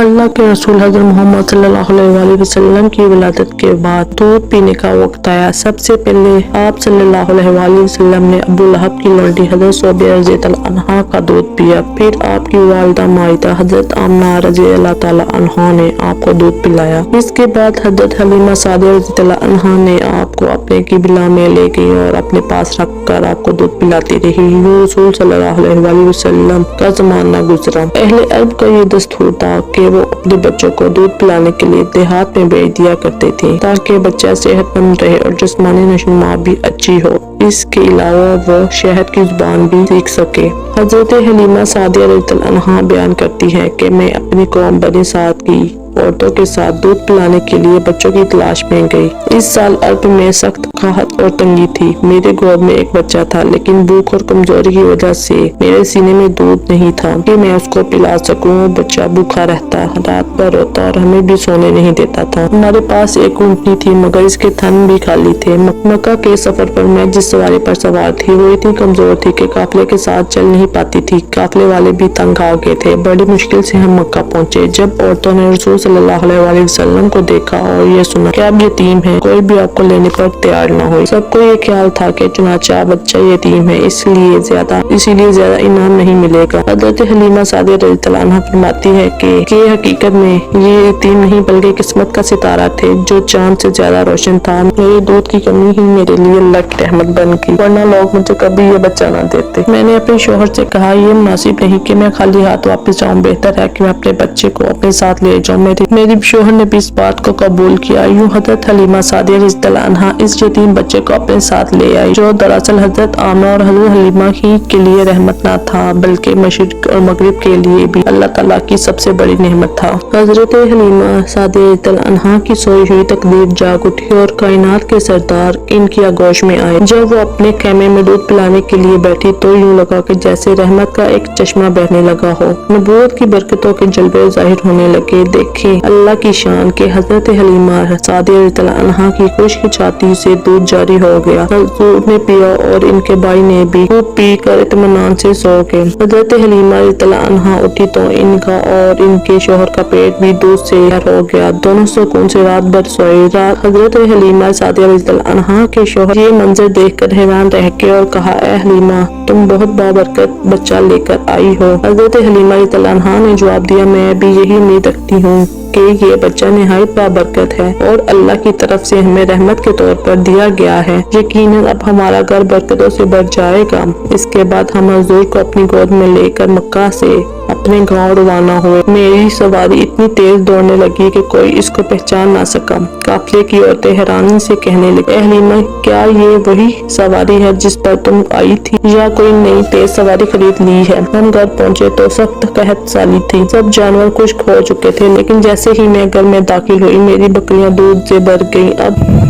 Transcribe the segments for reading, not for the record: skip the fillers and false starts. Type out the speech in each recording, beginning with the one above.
अल्लाह के रसूल हज़रत मोहम्मद सल्लल्लाहु अलैहि वसल्लम की विलादत के बाद दूध पीने का वक्त आया। सबसे पहले आप सल्लल्लाहु अलैहि वसल्लम ने अबू लहब की लड़की हज़रत सोबिया रज़ियल्लाहु अन्हा का दूध पिया। फिर आपकी वालिदा माइदा हज़रत आमना रज़ियल्लाहु ताला अन्हा ने आपको दूध पिलाया। इसके बाद हज़रत हलीमा सादिया रज़ियल्लाहु अन्हा ने आपको अपने किबला में ले गई और अपने पास रखकर आपको दूध पिलाती रही। रसूल सल्लल्लाहु अलैहि वसल्लम का जमाना गुजरा। अहले अरब का ये दस्तूर था कि वो अपने बच्चों को दूध पिलाने के लिए देहात में भेज दिया करते थे ताकि बच्चा सेहतमंद रहे और जिस्मानी नशोनुमा भी अच्छी हो। इसके अलावा वो शहद की जुबान भी सीख सके। हजरत हलीमा सादिया रज़ियल्लाहु अन्हा बयान करती है कि मैं अपनी कौम बनी साद की औरतों के साथ दूध पिलाने के लिए बच्चों की तलाश में गई। इस साल अरब में सख्त काहत और तंगी थी। मेरे गोद में एक बच्चा था, लेकिन भूख और कमजोरी की वजह से मेरे सीने में दूध नहीं था कि मैं उसको पिला सकूं। बच्चा भूखा रहता, रात भर रोता और हमें भी सोने नहीं देता था। हमारे पास एक ऊँटनी थी, मगर इसके थन भी खाली थे। मक्का के सफर पर मैं जिस सवारी पर सवार थी वो इतनी कमजोर थी कि काफिले के साथ चल नहीं पाती थी। काफिले वाले भी तंग आ गए थे। बड़ी मुश्किल से हम मक्का पहुँचे। जब औरतों ने रसूल सल्लल्लाहु अलैहि वसल्लम को देखा और ये सुना कि आप यतीम हैं, कोई भी आपको लेने पर तैयार न हो। सबको ये ख्याल था कि चुनाचा बच्चा यतीम है, इसीलिए ज्यादा इनाम नहीं मिलेगा। हज़रत हलीमा सादिया रज़ियल्लाहु अन्हा फरमाती है कि हकीकत में ये यतीम नहीं बल्कि किस्मत का सितारा थे जो चांद से ज्यादा रोशन था। मेरे दूध की कमी ही मेरे लिए अल्लाह की रहमत बन गई, वरना लोग मुझे कभी ये बच्चा न देते। मैंने अपने शोहर से कहा, ये मुनासिब नहीं कि मैं खाली हाथ वापस जाऊँ, बेहतर है कि मैं अपने बच्चे को अपने साथ ले जाऊँ। मेरे शोहर ने भी इस बात को कबूल किया। यूं हज़रत हलीमा सादिया रज़ियल्लाहु अन्हा इस यतीम बच्चे को अपने साथ ले आई, जो दरअसल हज़रत आमना और हज़रत हलीमा ही के लिए रहमत न था बल्कि मशरिक और मगरिब के लिए भी अल्लाह ताला की सबसे बड़ी नेमत था। हज़रत हलीमा सादिया रज़ियल्लाहु अन्हा की सोई हुई तकदीर जाग उठी और कायनात के सरदार इनकी आगोश में आए। जब वो अपने खेमे में दूध पिलाने के लिए बैठी तो यूं लगा कि जैसे रहमत का एक चश्मा बहने लगा हो। नबूवत की बरकतों के जलवे जाहिर होने लगे। देखे अल्लाह की शान के हज़रत हलीमा सादिया रज़ियल्लाहु अन्हा की खुश्क छाती से दूध जारी हो गया। हज़ूर ने पिया और इनके भाई ने भी खूब पी कर इत्मीनान से सो गए। हज़रत हलीमा रज़ियल्लाहु अन्हा उठी तो इनका और इनके शोहर का पेट भी दूध से तैयार हो गया। दोनों सुकून से रात भर सोए। हज़रत हलीमा सादिया रज़ियल्लाहु अन्हा के शोहर ये मंजर देखकर हैरान रह गए और कहा, ए हलीमा, तुम बहुत बाबरकत बच्चा लेकर आई हो। हज़रत हलीमा रज़ियल्लाहु अन्हा ने जवाब दिया, मैं भी यही उम्मीद रखती हूँ कि ये बच्चा निहायत बाबरकत है और अल्लाह की तरफ से हमें रहमत के तौर पर दिया गया है। यकीनन अब हमारा घर बरकतों से भर जाएगा। इसके बाद हम हजूर को अपनी गोद में लेकर मक्का से अपने गांव रवाना हुए। मेरी सवारी इतनी तेज दौड़ने लगी कि कोई इसको पहचान ना सका। काफिले की औरतें हैरानी से कहने लगी, हलीमा, क्या ये वही सवारी है जिस पर तुम आई थी या कोई नई तेज सवारी खरीद ली है? हम घर पहुँचे तो सख्त कहत साली थी। सब जानवर खुश्क हो चुके थे, लेकिन जैसे ही मैं घर में दाखिल हुई मेरी बकरियां दूध से भर गईं।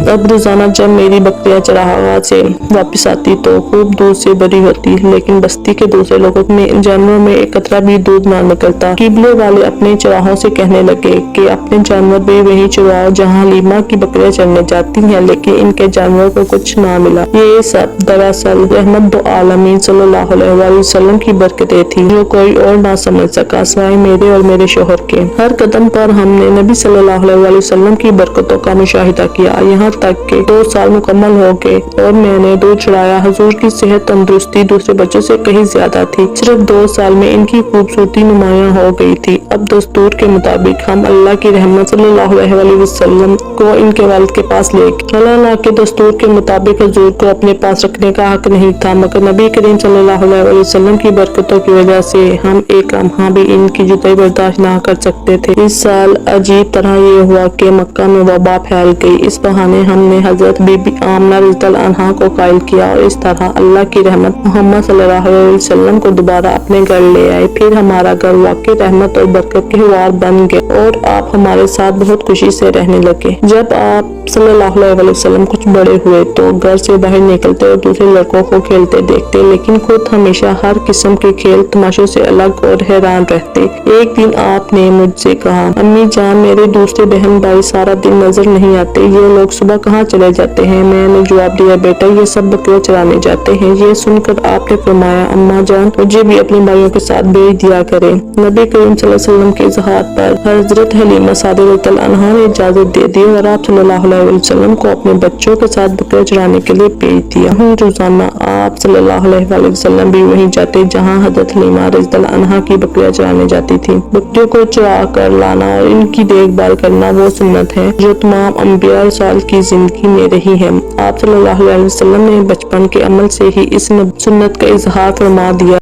अब रोजाना जब मेरी बकरियां चरागाह से वापस आती तो खूब दूध से भरी होती, लेकिन बस्ती के दूसरे लोगों में जानवरों में एक कतरा भी दूध ना निकलता। किबले वाले अपने चराहों से कहने लगे कि अपने जानवर भी वही चराओ जहाँ हलीमा की बकरियां चरने जाती हैं, लेकिन इनके जानवरों को कुछ ना मिला। ये सब दरअसल रहमत दो आलमीन सल्लल्लाहु अलैहि वसल्लम की बरकतें थी, जो कोई और ना समझ सका सिवाय मेरे और मेरे शोहर के। हर कदम पर हमने नबी सल्लल्लाहु अलैहि वसल्लम की बरकतों का मुशाहिदा किया, यहाँ तक कि 2 साल मुकम्मल हो गए और मैंने दूध चढ़ाया। हुजूर की सेहत तंदुरुस्ती दूसरे बच्चों से कहीं ज्यादा थी। सिर्फ 2 साल में इनकी खूबसूरती नुमायां हो गई थी। अब दस्तूर के मुताबिक हम अल्लाह की रहमत सल्लल्लाहु अलैहि वसल्लम को इनके वालिद के पास ले गए। अल्लाह के दस्तूर के मुताबिक हुजूर को अपने पास रखने का हक नहीं था, मगर नबी करीम सल्लल्लाहु अलैहि वसल्लम की बरकतों की वजह से हम एक लम्हा भी इनकी जुदाई बर्दाश्त न कर सकते थे। इस साल अजीब तरह ये हुआ कि मक्का में वबा फैल गई। इस बहाने हमने हजरत बीबी आमना रज़ियल्लाहु अन्हा को कायल किया और इस तरह अल्लाह की रहमत मोहम्मद सल्लल्लाहु अलैहि वसल्लम को दोबारा अपने घर ले आए। फिर हमारा घर वाकई रहमत और बरकत के हुआर बन गया और आप हमारे साथ बहुत खुशी से रहने लगे। जब आप सल्लल्लाहु अलैहि वसल्लम कुछ बड़े हुए तो घर से बाहर निकलते और दूसरे लड़कों को खेलते देखते, लेकिन खुद हमेशा हर किस्म के खेल तमाशों से अलग और हैरान रहते। एक दिन आपने मुझसे कहा, अम्मी अम्मी जान, मेरे दूसरे बहन भाई सारा दिन नजर नहीं आते, ये लोग सुबह कहाँ चले जाते हैं? मैंने जवाब दिया, बेटा ये सब बकरियां चराने जाते हैं। ये सुनकर आपने फरमाया, अम्मा जान मुझे भी अपने भाइयों के साथ भेज दिया करें। नबी करीम सल्लल्लाहु अलैहि वसल्लम के इज़हार पर हजरत हलीमा सादिया रज़ियल्लाहु अन्हा ने इजाजत दे दी और आप सल्लल्लाहु अलैहि वसल्लम को अपने बच्चों के साथ बकरियां चराने के लिए भेज दिया। रोजाना आप सल्लल्लाहु अलैहि वसल्लम भी वहीं जाते जहाँ हजरत हलीमा रज़ियल्लाहु अन्हा की बकरियां चराने जाती थी। बकरियों को चरा कर लाना और इनकी देखभाल करना वो सुन्नत है जो तमाम अंबिया और रसूल की जिंदगी में रही है। आप सल्लल्लाहु अलैहि वसल्लम ने बचपन के अमल से ही इस सुन्नत का इजहार फरमा दिया।